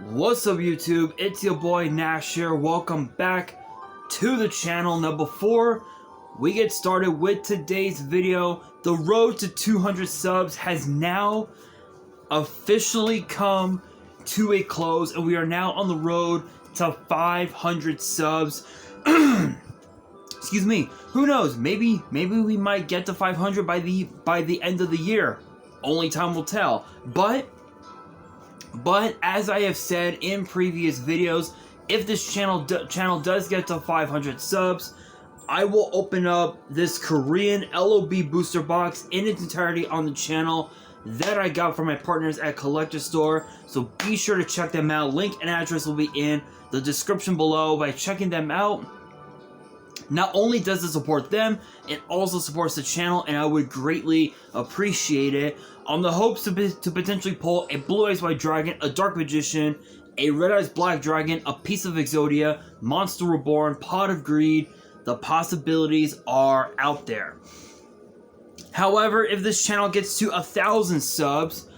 What's up YouTube, it's your boy Nash here, welcome back to the channel. Now before we get started with today's video, the road to 200 subs has now officially come to a close and we are now on the road to 500 subs. Excuse me, who knows, maybe we might get to 500 by the end of the year. Only time will tell. But as I have said in previous videos, if this channel does get to 500 subs, I will open up this Korean LOB booster box in its entirety on the channel that I got from my partners at Collector Store. So be sure to check them out. Link and address will be in the description below. By checking them out, not only does it support them, it also supports the channel, and I would greatly appreciate it. On the hopes to potentially pull a Blue Eyes White Dragon, a Dark Magician, a Red Eyes Black Dragon, a Piece of Exodia, Monster Reborn, Pot of Greed. The possibilities are out there. However, if this channel gets to 1,000 subs,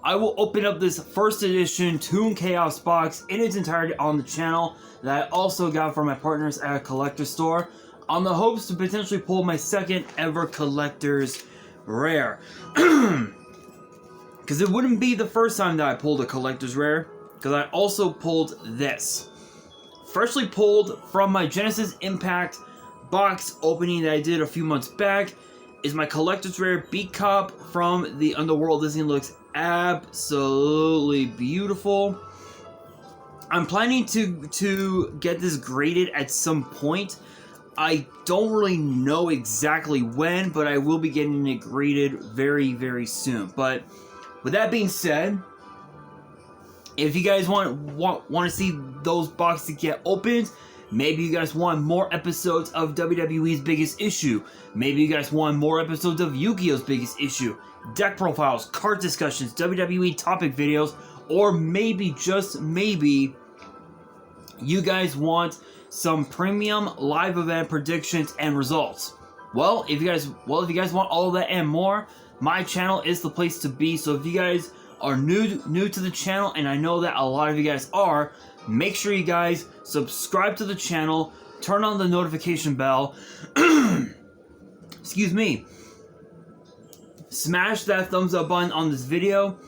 I will open up this first edition Toon Chaos box in its entirety on the channel that I also got from my partners at a Collector Store, on the hopes to potentially pull my second ever Collector's Rare. Because it wouldn't be the first time that I pulled a Collector's Rare, because I also pulled this. Freshly pulled from my Genesis Impact box opening that I did a few months back is my Collector's Rare Beat Cop from the Underworld. This thing looks absolutely beautiful. I'm planning to get this graded at some point. I don't really know exactly when, but I will be getting it graded very, very soon. But with that being said, if you guys want to see those boxes get opened, maybe you guys want more episodes of WWE's Biggest Issue, maybe you guys want more episodes of Yu-Gi-Oh's Biggest Issue, deck profiles, card discussions, WWE topic videos, or maybe, just maybe, you guys want some premium live event predictions and results. Well, if you guys want all of that and more, my channel is the place to be. So if you guys are new to the channel, and I know that a lot of you guys are, make sure you guys subscribe to the channel, turn on the notification bell, excuse me, smash that thumbs up button on this video,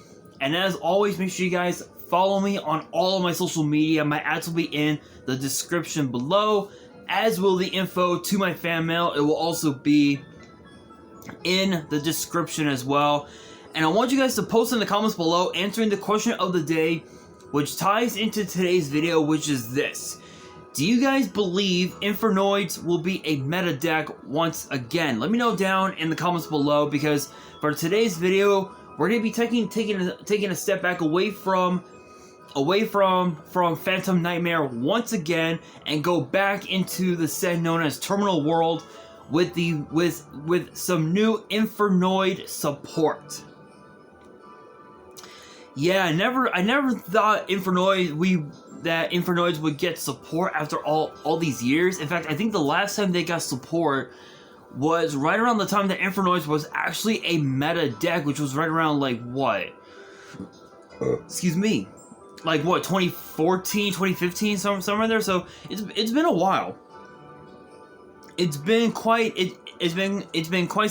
and as always, make sure you guys follow me on all of my social media. My ads will be in the description below, as will the info to my fan mail. It will also be in the description as well. And I want you guys to post in the comments below answering the question of the day, which ties into today's video, which is this: do you guys believe Infernoids will be a meta deck once again? Let me know down in the comments below, because for today's video, we're going to be taking a step back away from Phantom Nightmare once again, and go back into the set known as Terminal World with some new Infernoid support. Yeah, I never thought Infernoids would get support after all these years. In fact, I think the last time they got support was right around the time that Infernoids was actually a meta deck, which was right around, like, what? Excuse me. Like, what, 2014, 2015, somewhere there? So it's been a while. It's been quite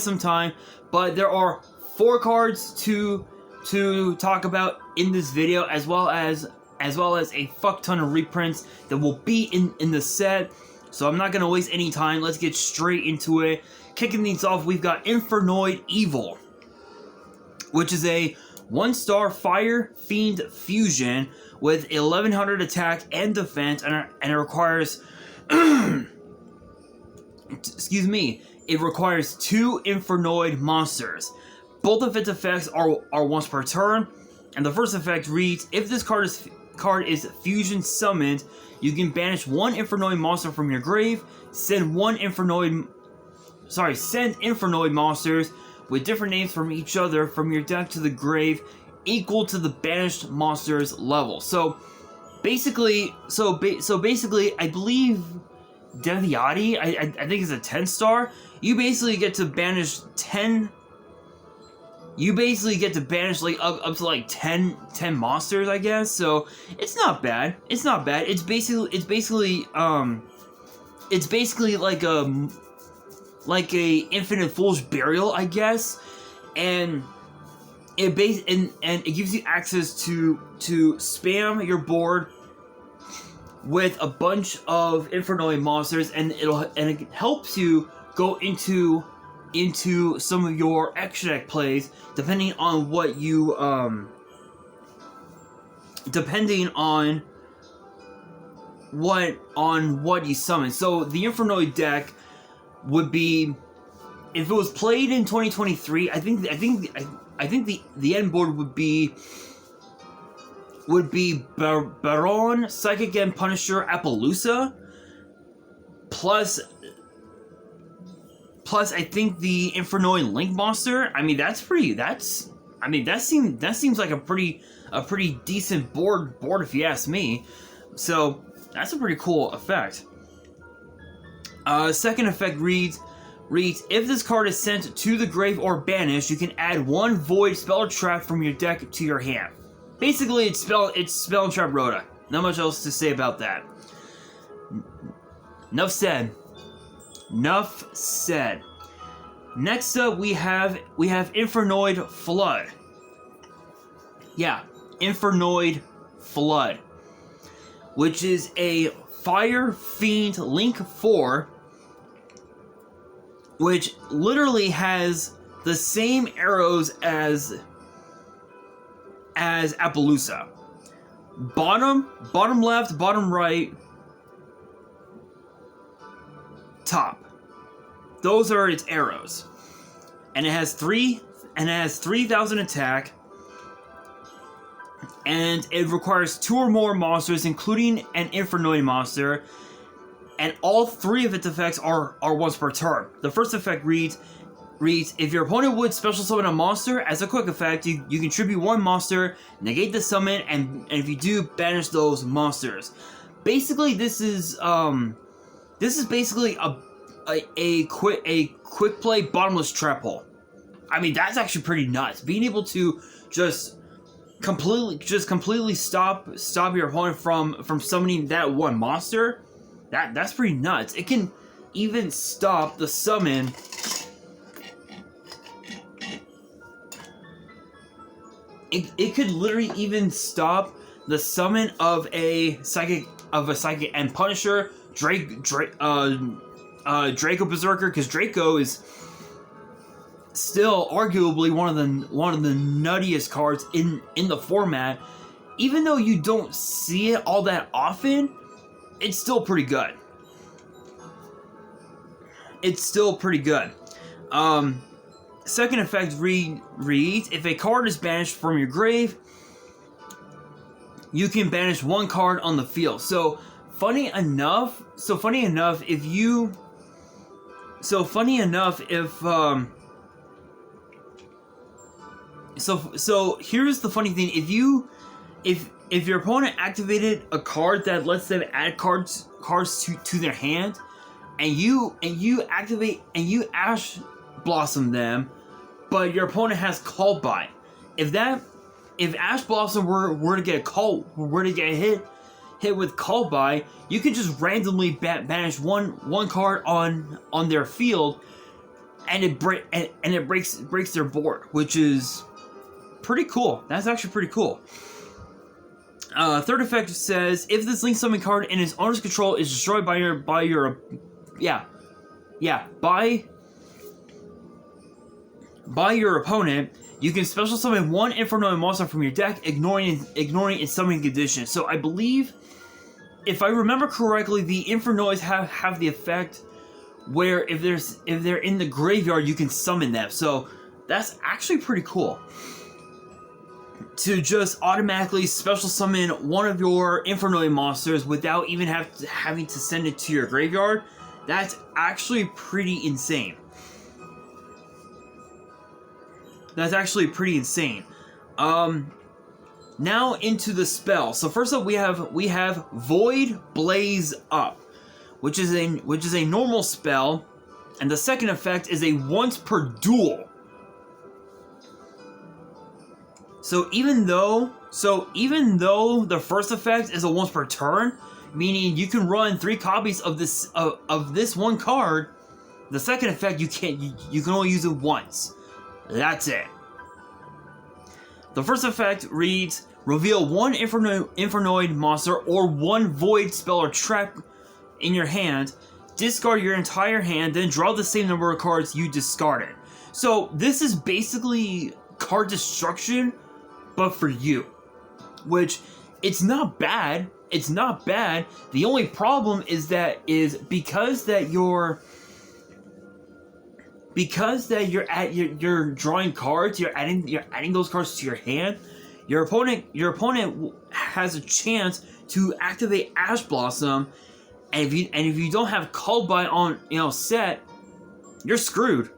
some time, but there are 4 cards to talk about in this video, as well as a fuck ton of reprints that will be in the set. So I'm not gonna waste any time. Let's get straight into it. Kicking things off, we've got Infernoid Evil, which is a 1-star Fire Fiend fusion with 1100 attack and defense, and it requires excuse me, it requires 2 Infernoid monsters. Both of its effects are once per turn, and the first effect reads: if this card is fusion summoned, you can banish 1 Infernoid monster from your grave, send Infernoid monsters with different names from each other from your deck to the grave, equal to the banished monster's level. So basically, I believe Deviati, I think it's a 10-star. You basically get to banish 10 you basically get to banish like up to like 10 monsters, I guess. So it's not bad. It's not bad. It's basically like a Infinite Fool's Burial, I guess, and it it gives you access to spam your board with a bunch of Infernoid monsters, and it helps you go into some of your extra deck plays depending on what you what you summon. So the Infernoid deck would be, if it was played in 2023, I think the end board would be Baron, Psychic and Punisher, Appaloosa, plus I think the Infernoid Link monster. I mean that seems like a pretty decent board if you ask me. So that's a pretty cool effect. Second effect reads, if this card is sent to the grave or banished, you can add one void spell or trap from your deck to your hand. Basically, it's spell and trap Rhoda. Not much else to say about that. Enough said. Next up, we have Infernoid Flood. Yeah, Infernoid Flood, which is a Fire Fiend Link 4, which literally has the same arrows as Appaloosa. Bottom left, bottom right, top. Those are its arrows. And it has 3,000 attack. And it requires 2 or more monsters, including an Infernoid monster. And all 3 of its effects are once per turn. The first effect reads, if your opponent would special summon a monster, as a quick effect, you contribute 1 monster, negate the summon, and if you do, banish those monsters. Basically, this is basically a quick play bottomless trap hole. I mean, that's actually pretty nuts. Being able to just completely stop your opponent from summoning that 1 monster, that's pretty nuts. It can even stop the summon. It could literally even stop the summon of a psychic and Punisher, Draco Berserker, because Draco is still arguably one of the nuttiest cards in the format. Even though you don't see it all that often, it's still pretty good. Second effect reads, if a card is banished from your grave, you can banish 1 card on the field. So funny enough, if here's the funny thing: if your opponent activated a card that lets them add cards to their hand, and you activate and you Ash Blossom them, but your opponent has Call By, if Ash Blossom were to get hit with Call By, you could just randomly banish one card on their field, and it breaks their board, which is pretty cool. That's actually pretty cool. Third effect says, if this link summon card in its owner's control is destroyed by your opponent, you can special summon 1 Infernoid monster from your deck, ignoring its summoning condition. So I believe, if I remember correctly, the Infernoids have the effect where if they're in the graveyard, you can summon them. So that's actually pretty cool. To just automatically special summon one of your Infernoid monsters without even having to send it to your graveyard, that's actually pretty insane. Now into the spell. So first up, we have Void Blaze Up, which is a normal spell, and the second effect is a once per duel. So even though the first effect is a once per turn, meaning you can run 3 copies of this one card, the second effect you can only use it once. That's it. The first effect reads: reveal 1 Infernoid monster or 1 void spell or trap in your hand. Discard your entire hand, then draw the same number of cards you discarded. So this is basically card destruction, but for you. Which, it's not bad. It's not bad. The only problem is because you're drawing cards, you're adding those cards to your hand. Your opponent has a chance to activate Ash Blossom, and if you don't have Call By on set, you're screwed.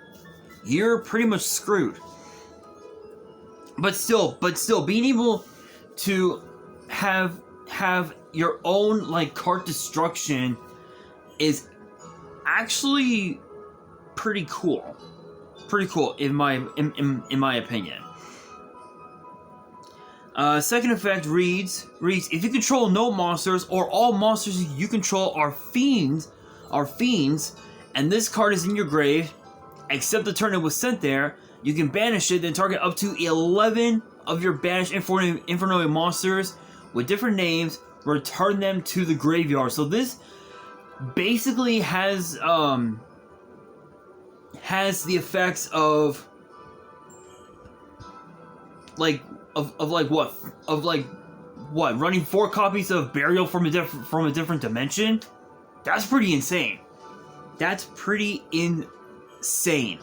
You're pretty much screwed. But still, being able to have your own card destruction is actually pretty cool. Pretty cool in my opinion. Second effect reads: if you control no monsters or all monsters you control are fiends, and this card is in your grave, except the turn it was sent there, you can banish it, then target up to 11 of your banished Infernoid monsters with different names, return them to the graveyard. So this basically has the effects of running 4 copies of Burial from a different dimension. That's pretty insane. That's pretty insane.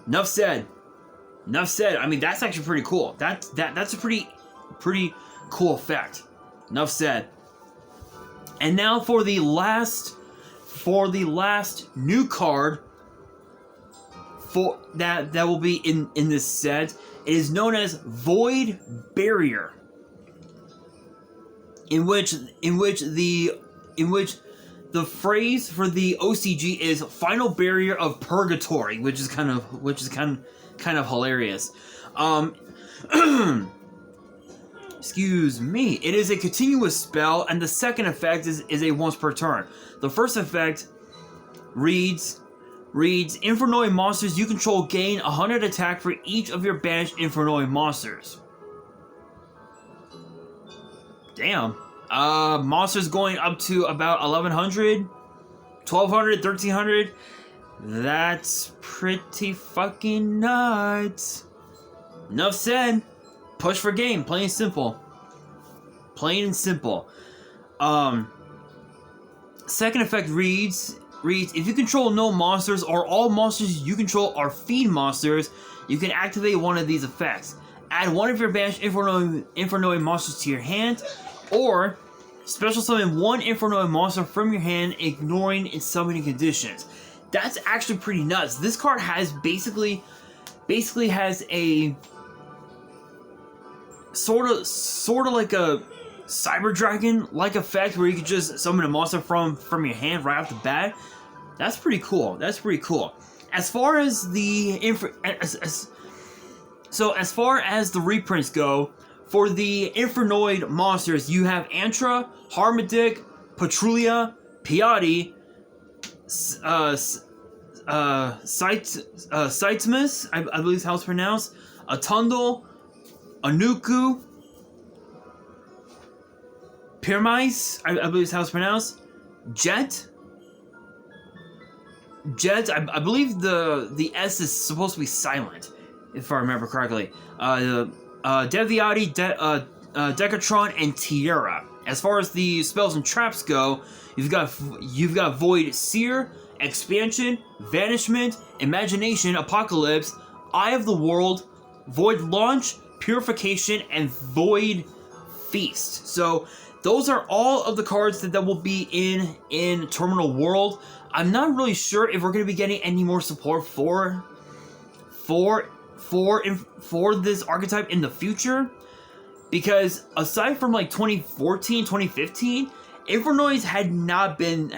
Enough said. I mean, that's actually pretty cool. That's a pretty cool effect. Enough said. And now for the last new card that will be in this set. It is known as Void Barrier, in which the phrase for the OCG is Final Barrier of Purgatory, which is kind of hilarious. Excuse me. It is a continuous spell, and the second effect is a once per turn. The first effect reads: Infernoid monsters you control gain 100 attack for each of your banished Infernoid monsters. Damn. Monsters going up to about 1100, 1200, 1300. That's pretty fucking nuts. Enough said. Push for game. Plain and simple. Plain and simple. Second effect reads: if you control no monsters or all monsters you control are fiend monsters, you can activate one of these effects. Add one of your banished Infernoid monsters to your hand, or special summon 1 Infernoid monster from your hand, ignoring its summoning conditions. That's actually pretty nuts. This card has basically has a sort of like a Cyber Dragon like effect where you can just summon a monster from your hand right off the bat. That's pretty cool. As far as the as far as the reprints go, for the Infernoid monsters, you have Antra, Harmadic, Patrulia, Piatti, Saitmas, I believe is how it's pronounced, Atundel, Anuku, Pirmais, I believe is how it's pronounced, Jet, I believe the S is supposed to be silent, if I remember correctly. Deviati, Decatron, and Tierra. As far as the spells and traps go, you've got Void Seer, Expansion, Vanishment, Imagination, Apocalypse, Eye of the World, Void Launch, Purification, and Void Feast. So those are all of the cards that will be in Terminal World. I'm not really sure if we're going to be getting any more support for this archetype in the future, because aside from 2014, 2015, Infernoids had not been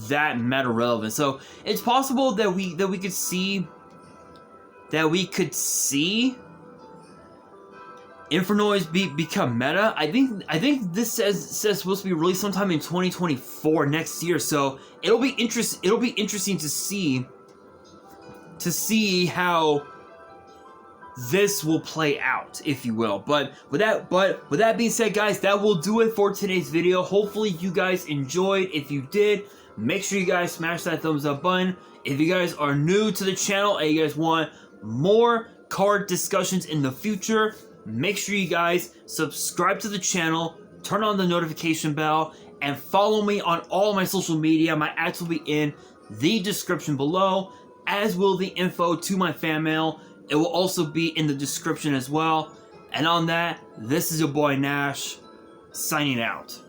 that meta relevant. So it's possible that we could see Infernoids become meta. I think this says supposed to be released sometime in 2024 next year. So it'll be interesting to see how this will play out, if you will. But with that being said, guys, that will do it for today's video. Hopefully you guys enjoyed. If you did, make sure you guys smash that thumbs up button. If you guys are new to the channel and you guys want more card discussions in the future, make sure you guys subscribe to the channel, turn on the notification bell, and follow me on all my social media. My ads will be in the description below, as will the info to my fan mail. It will also be in the description as well. And on that, this is your boy Nash, signing out.